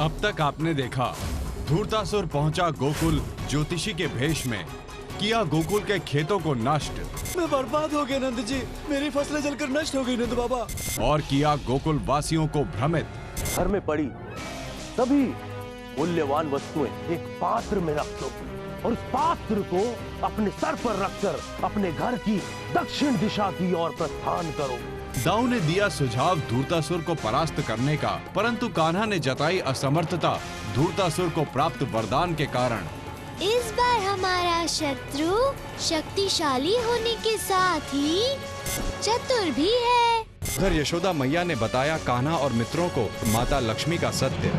अब तक आपने देखा, धूर्तासुर पहुंचा गोकुल ज्योतिषी के भेष में, किया गोकुल के खेतों को नष्ट। मैं बर्बाद हो गया नंद जी, मेरी फसलें जलकर नष्ट हो गई नंद बाबा। और किया गोकुल वासियों को भ्रमित। घर में पड़ी सभी मूल्यवान वस्तुएं एक पात्र में रख दो और उस पात्र को अपने सर पर रखकर अपने घर की दक्षिण दिशा की ओर प्रस्थान करो। दाऊ ने दिया सुझाव धूर्तासुर को परास्त करने का, परंतु कान्हा ने जताई असमर्थता धूर्तासुर को प्राप्त वरदान के कारण। इस बार हमारा शत्रु शक्तिशाली होने के साथ ही चतुर भी है। उधर यशोदा मैया ने बताया कान्हा और मित्रों को माता लक्ष्मी का सत्य।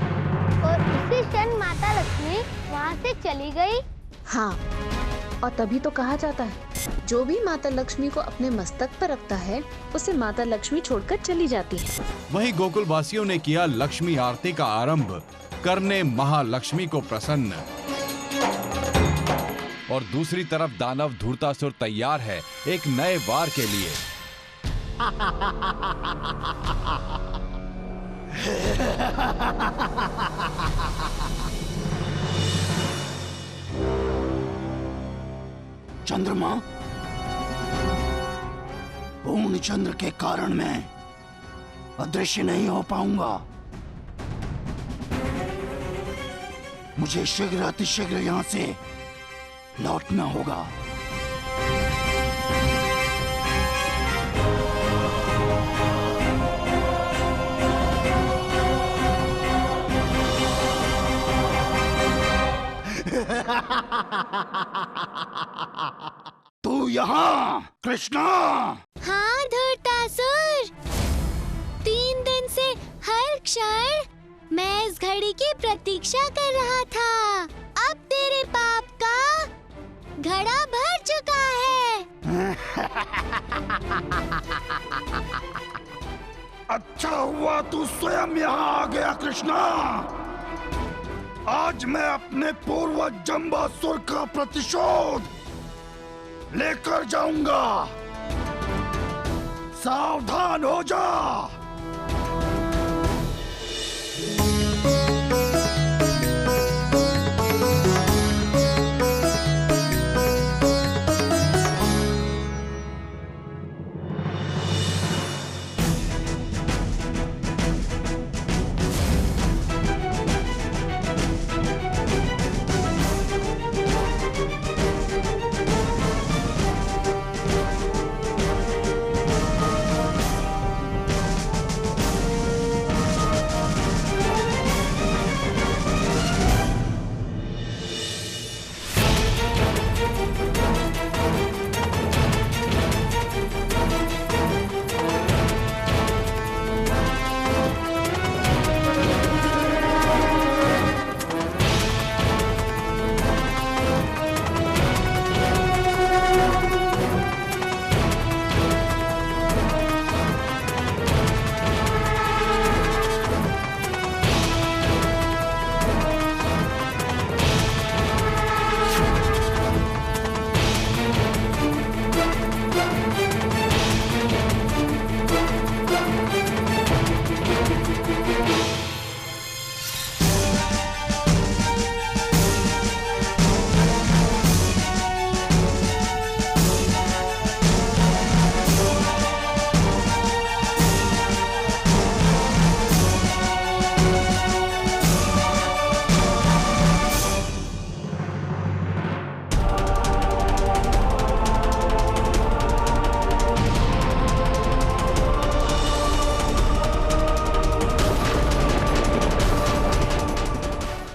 और उसी क्षण माता लक्ष्मी वहाँ से चली गई। हाँ, और तभी तो कहा जाता है, जो भी माता लक्ष्मी को अपने मस्तक पर रखता है उसे माता लक्ष्मी छोड़कर चली जाती है। वहीं गोकुल वासियों ने किया लक्ष्मी आरती का आरंभ करने महालक्ष्मी को प्रसन्न। और दूसरी तरफ दानव धूर्तासुर तैयार है एक नए वार के लिए। चंद्रमा, पूर्ण चंद्र के कारण मैं अदृश्य नहीं हो पाऊंगा। मुझे शीघ्र अतिशीघ्र यहाँ से लौटना होगा। तू यहाँ कृष्णा? हाँ धूर्तासुर, 3 दिन से हर क्षण मैं इस घड़ी की प्रतीक्षा कर रहा था। अब तेरे पाप का घड़ा भर चुका है। अच्छा हुआ तू स्वयं यहाँ आ गया कृष्णा। आज मैं अपने पूर्वज जंबासुर का प्रतिशोध लेकर जाऊंगा। सावधान हो जा।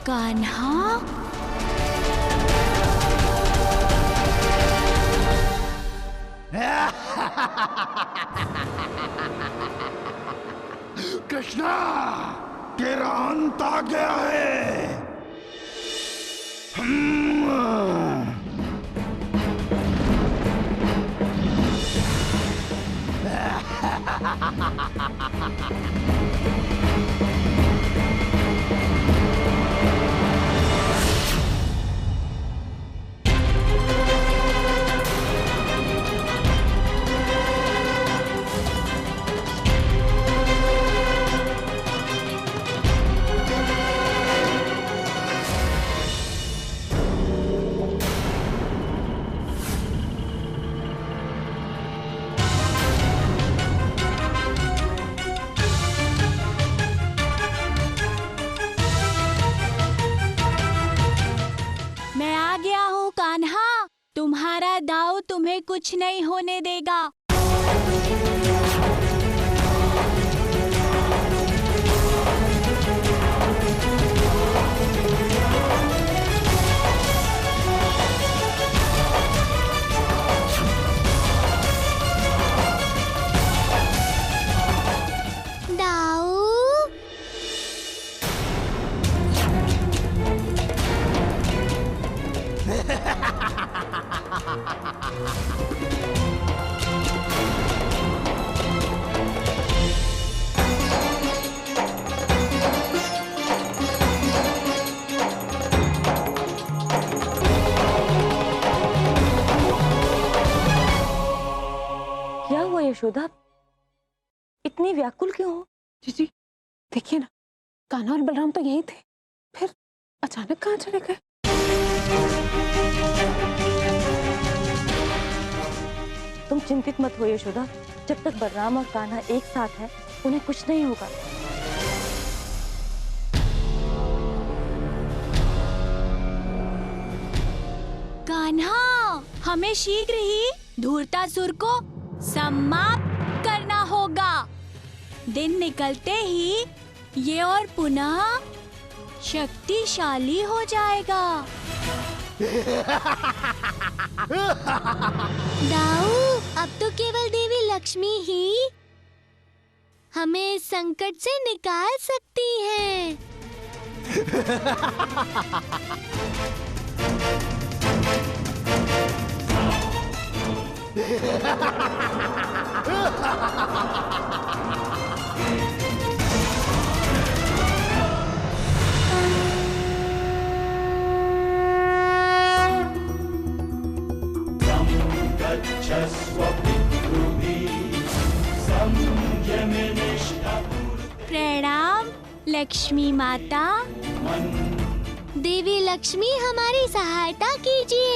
कान्हा, कृष्णा, तेरा अंत आ गया है। तुम्हें कुछ नहीं होने देगा। क्या हुआ यशोदा, इतनी व्याकुल क्यों हो? जी देखिए ना, कान्हा और बलराम तो यहीं थे, फिर अचानक कहाँ चले गए? तुम चिंतित मत हो यशोदा, जब तक बलराम और कान्हा एक साथ हैं, उन्हें कुछ नहीं होगा। कान्हा, हमें शीघ्र ही धूर्तासुर को समाप्त करना होगा। दिन निकलते ही ये और पुनः शक्तिशाली हो जाएगा। दाऊ, अब तो केवल देवी लक्ष्मी ही हमें इस संकट से निकाल सकती है। प्रणाम लक्ष्मी माता। देवी लक्ष्मी, हमारी सहायता कीजिए।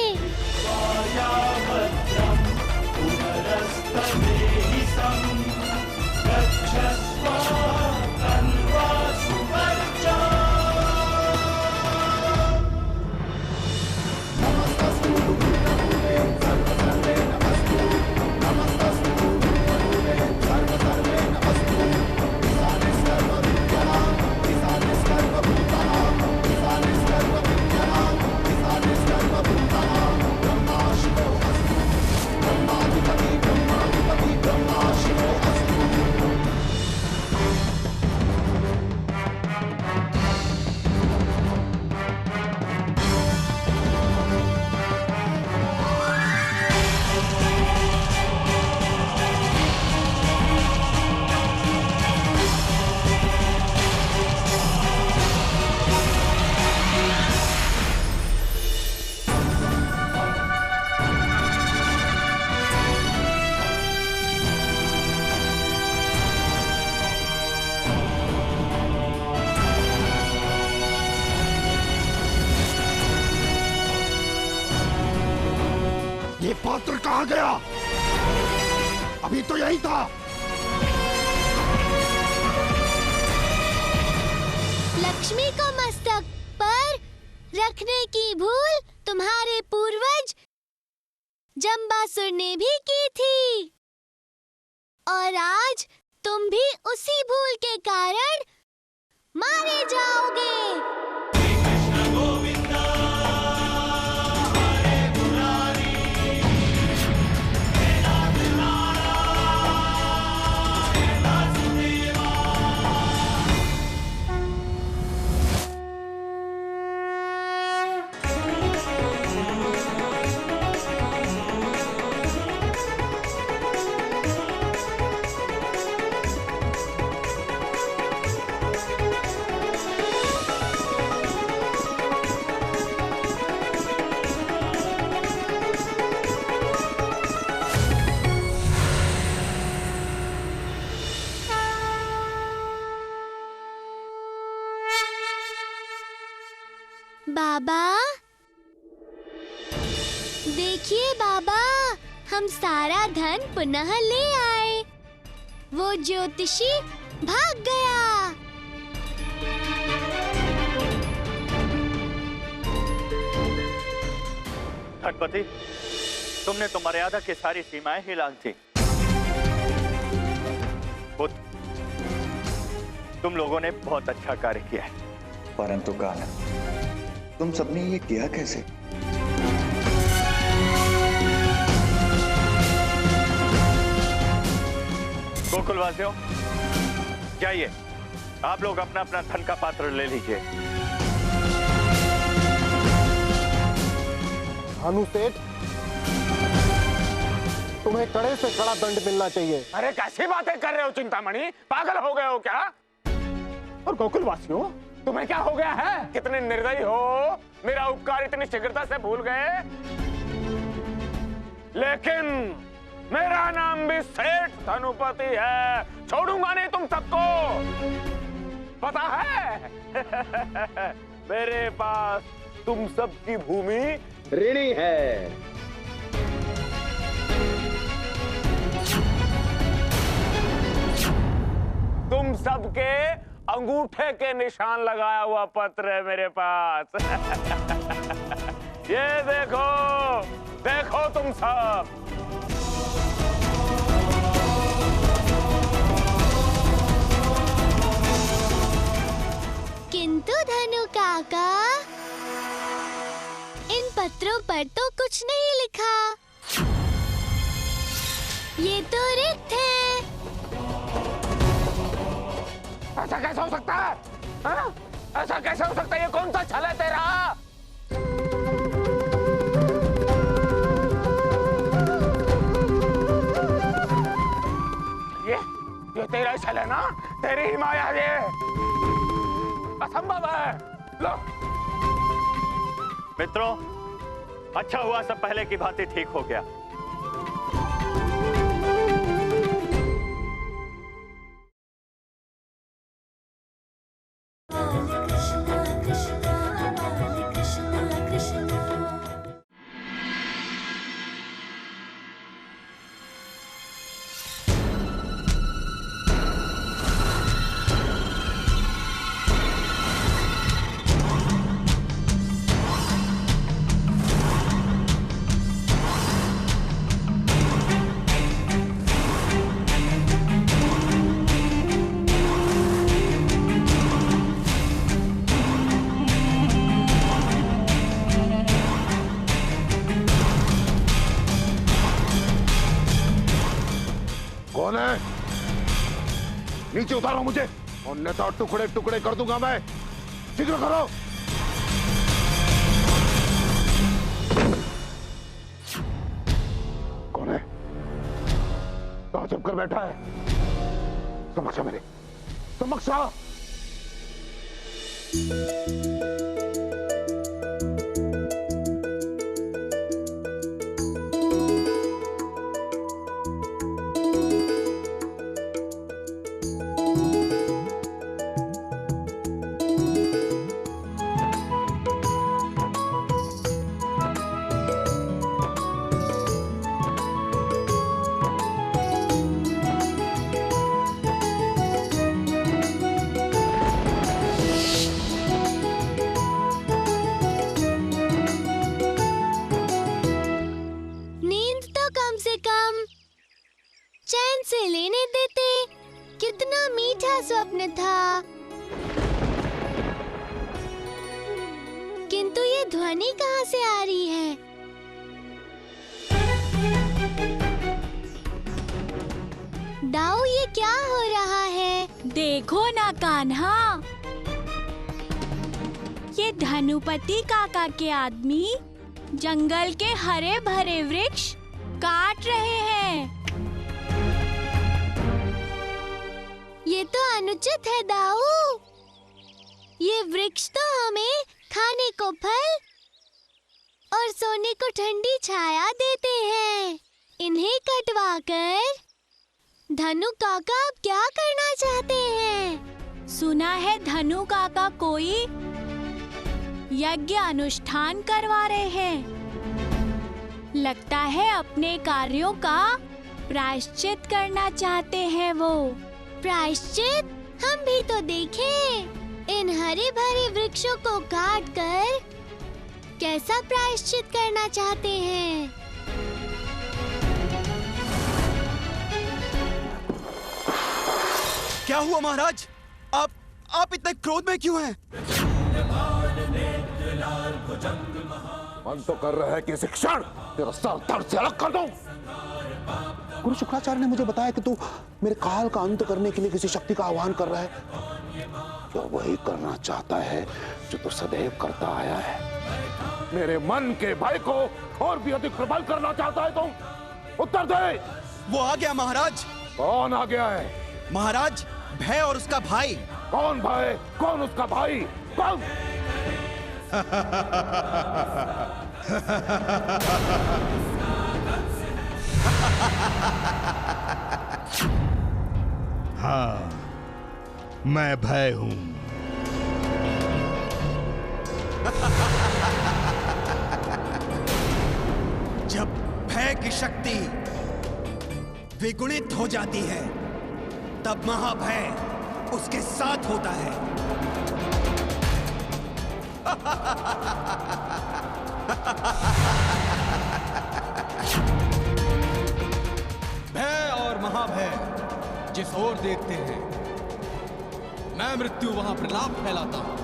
ये पात्र कहाँ गया? अभी तो यही था। लक्ष्मी को मस्तक पर रखने की भूल तुम्हारे पूर्वज जम्बासुर ने भी की थी, और आज तुम भी उसी भूल के कारण मारे जाओगे। बाबा, देखिए बाबा, हम सारा धन पुनः ले आए। वो ज्योतिषी भाग गया। खटपति, तुमने तो मर्यादा की सारी सीमाएं ही लांघ दी। तुम लोगों ने बहुत अच्छा कार्य किया है। परंतु कान्हा, तुम सबने ये किया कैसे? गोकुलवासियों, जाइए, आप लोग अपना अपना धन का पात्र ले लीजिए। भानु सेठ, तुम्हें कड़े से कड़ा दंड मिलना चाहिए। अरे कैसी बातें कर रहे हो चिंतामणि, पागल हो गए हो क्या? और गोकुलवासियों, तुम्हें क्या हो गया है? कितने निर्दयी हो, मेरा उपकार इतनी शीघ्रता से भूल गए। लेकिन मेरा नाम भी सेठ धनुपति है, छोड़ूंगा नहीं तुम सबको, पता है? मेरे पास तुम सबकी भूमि ऋणी है। तुम सबके अंगूठे के निशान लगाया हुआ पत्र है मेरे पास। ये देखो, देखो तुम सब। किंतु धनु काका, इन पत्रों पर तो कुछ नहीं लिखा। ये तो रिक्त है। ऐसा कैसे हो सकता है? हाँ? ऐसा कैसे हो सकता है? ये कौन सा छल है तेरा? ये तेरा छल है ना? तेरी ही माया ये असंभव है। लो मित्रों, अच्छा हुआ सब पहले की भांति ठीक हो गया। कौन है? नीचे उतारो मुझे, उन्हें तो टुकड़े टुकड़े कर दूंगा मैं। शीघ्र करो। कौन है? कहां छुप कर बैठा है? समक्षा मेरे, समक्षा। स्वप्न था, किंतु ये ध्वनि कहाँ से आ रही है? दाऊ, ये क्या हो रहा है? देखो ना कान्हा, ये धनुपति काका के आदमी जंगल के हरे भरे वृक्ष काट रहे हैं। ये तो अनुचित है दाऊ। ये वृक्ष तो हमें खाने को फल और सोने को ठंडी छाया देते हैं। इन्हें कटवाकर धनु काका अब क्या करना चाहते हैं? सुना है धनु काका कोई यज्ञ अनुष्ठान करवा रहे हैं। लगता है अपने कार्यों का प्रायश्चित करना चाहते हैं वो। प्रायश्चित? हम भी तो देखें, इन हरे भरे वृक्षों को काटकर कैसा प्रायश्चित करना चाहते हैं। क्या हुआ महाराज? आप इतने क्रोध में क्यों हैं? मन तो कर रहा है कि इस क्षण तेरा सर धड़ से अलग कर दूं। गुरु शुक्राचार्य ने मुझे बताया कि तू मेरे काल का अंत करने के लिए किसी शक्ति का आह्वान कर रहा है। जो वही करना चाहता है जो तू सदैव करता आया है। मेरे मन के भय को और भी अधिक प्रबल करना चाहता है तुम? उत्तर दे। वो आ गया महाराज। कौन आ गया है? महाराज, भय और उसका भाई। कौन भय? कौन उसका भाई? कौन? हाँ, मैं भय हूं। जब भय की शक्ति द्विगुणित हो जाती है तब महाभय उसके साथ होता है। भय और महाभय जिस ओर देखते हैं, मैं मृत्यु वहां प्रलाप फैलाता हूं।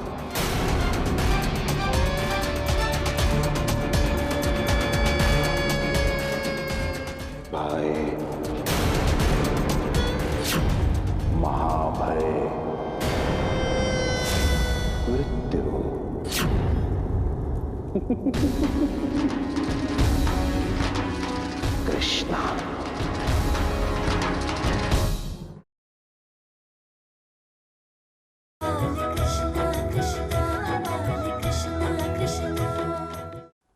भय, महाभय, मृत्यु। कृष्णा।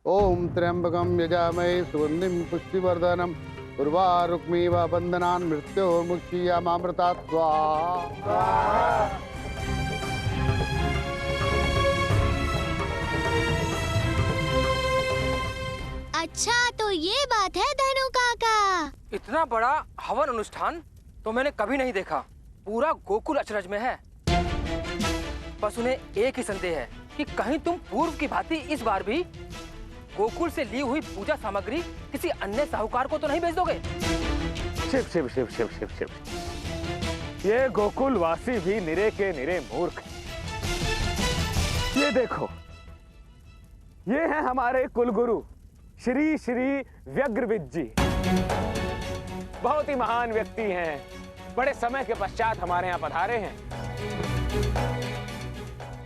ओम त्र्यंबकं यजामहे सुगंधिं पुष्टिवर्धनम् उर्वारुक्मीव बन्धनान् मृत्योर्मुक्षीयमामृतात् स्वाहा। अच्छा, तो ये बात है धनु काका। इतना बड़ा हवन अनुष्ठान तो मैंने कभी नहीं देखा। पूरा गोकुल अचरज में है। बस उन्हें एक ही संदेह है कि कहीं तुम पूर्व की भांति इस बार भी गोकुल से ली हुई पूजा सामग्री किसी अन्य साहूकार को तो नहीं भेज दोगे? शिव शिव शिव शिव शिव शिव। ये गोकुल वासी भी निरे के निरे मूर्ख। ये देखो, ये हैं हमारे कुलगुरु श्री श्री व्यग्रविद जी। बहुत ही महान व्यक्ति हैं। बड़े समय के पश्चात हमारे यहाँ पधारे हैं।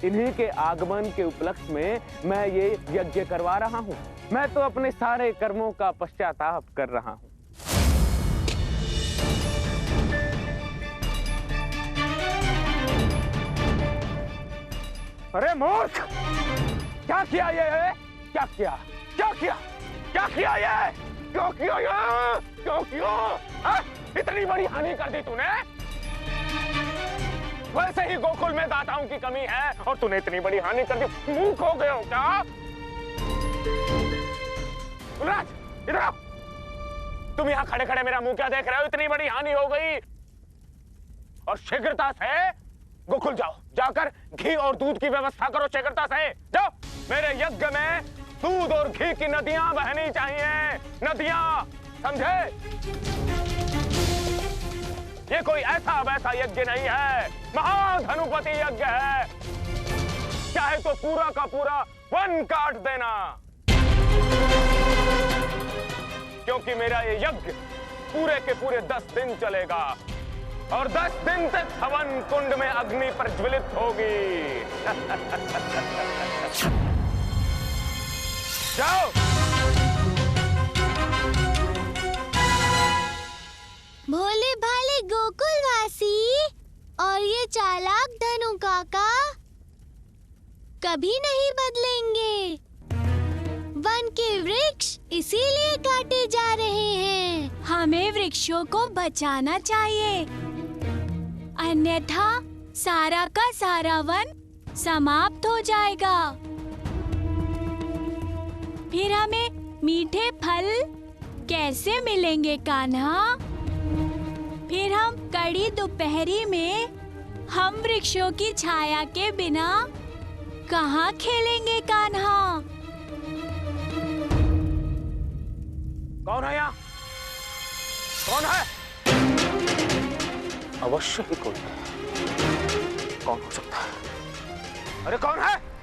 इन्हीं के आगमन के उपलक्ष्य में मैं ये यज्ञ करवा रहा हूँ। मैं तो अपने सारे कर्मों का पश्चाताप कर रहा हूँ। अरे मूर्ख, क्या किया ये? क्या किया? क्या किया? क्या किया ये? क्यों किया ये? क्यों किया? इतनी बड़ी हानि कर दी तूने। वैसे ही गोकुल में दाताओं की कमी है और तूने इतनी बड़ी हानि कर दी। मूर्ख हो गए हो क्या? गुलराज, इधर आओ। तुम यहाँ खड़े खड़े मेरा मुंह क्या देख रहे हो? इतनी बड़ी हानि हो गई और शीघ्रता से गोकुल जाओ। जाकर घी और दूध की व्यवस्था करो। शीघ्रता से जाओ। मेरे यज्ञ में दूध और घी की नदियां बहनी चाहिए। नदियां, समझे? ये कोई ऐसा वैसा यज्ञ नहीं है, महाधनुपति यज्ञ है। चाहे तो पूरा का पूरा वन काट देना, क्योंकि मेरा ये यज्ञ पूरे के पूरे 10 दिन चलेगा और 10 दिन तक हवन कुंड में अग्नि प्रज्वलित होगी। जाओ। भोले भाले गोकुलवासी और ये चालाक धनु काका कभी नहीं बदलेंगे। वन के वृक्ष इसीलिए काटे जा रहे हैं। हमें वृक्षों को बचाना चाहिए, अन्यथा सारा का सारा वन समाप्त हो जाएगा। फिर हमें मीठे फल कैसे मिलेंगे कान्हा? फिर हम कड़ी दोपहरी में हम वृक्षों की छाया के बिना कहाँ खेलेंगे कान्हा? कौन है यहाँ? कौन है? अवश्य ही कोई है। कौन हो सकता है? अरे कौन है?